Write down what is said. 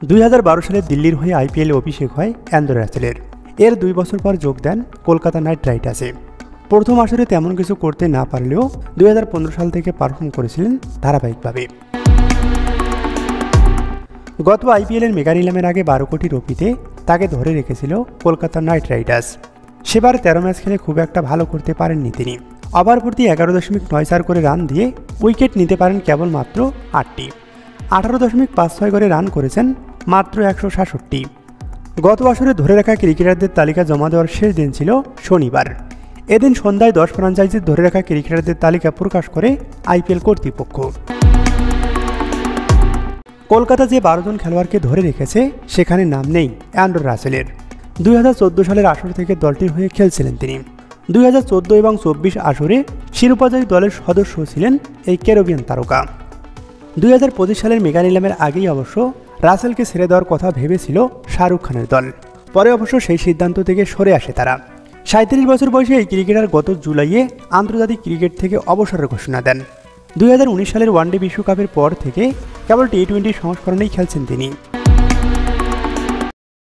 2012 সালে দিল্লির হয়ে আইপিএলে অভিষেক হয় অ্যান্দ্রে রাসেলের। এর 2 বছর পর যোগ দেন কলকাতা নাইট রাইডার্সে। প্রথম আসরে তেমন কিছু করতে না পারলেও 2015 সাল থেকে পারফর্ম করেছিলেন ধারাবাহিকভাবে। গত আইপিএলের মেগা নিলামের আগে 12 কোটি রুপিতে তাকে ধরে রেখেছিল কলকাতা নাইট রাইডার্স। সেবার 13 ম্যাচ খেলে খুব একটা ভালো করতে পারেননি তিনি। ওভার প্রতি 11.94 করে রান দিয়ে উইকেট নিতে পারেন কেবলমাত্র 8টি। 18.56 করে রান করেছেন মাত্র 166। গত বছরে ধরে রাখা ক্রিকেটারদের তালিকা জমা দেওয়ার শেষ দিন ছিল শনিবার। এদিন সন্ধ্যায় 10 ফ্র্যাঞ্চাইজির ধরে রাখা ক্রিকেটারদের তালিকা প্রকাশ করে আইপিএল কর্তৃপক্ষ। কলকাতা যে 12 জন খেলোয়াড়কে ধরে রেখেছে সেখানে নাম নেই অ্যান্ড্রে রাসেলের। 2014 সালের আসর থেকে দলটির হয়ে খেলছিলেন তিনি। 2014 এবং 24 আসরে শিরোপাজয়ী দলের সদস্য ছিলেন এই ক্যারিবিয়ান তারকা। 2025 সালের মেগা নিলামের আগেই অবশ্য রাসেলকে ছেড়ে দেওয়ার কথা ভেবেছিল শাহরুখ খানের দল। পরে অবশ্য সেই সিদ্ধান্ত থেকে সরে আসে তারা। 37 বছর বয়সে এই ক্রিকেটার গত জুলাইয়ে আন্তর্জাতিক ক্রিকেট থেকে অবসরের ঘোষণা দেন। 2019 সালের ওয়ানডে বিশ্বকাপের পর থেকে কেবল টি-20 সংস্করণেই খেলছেন তিনি।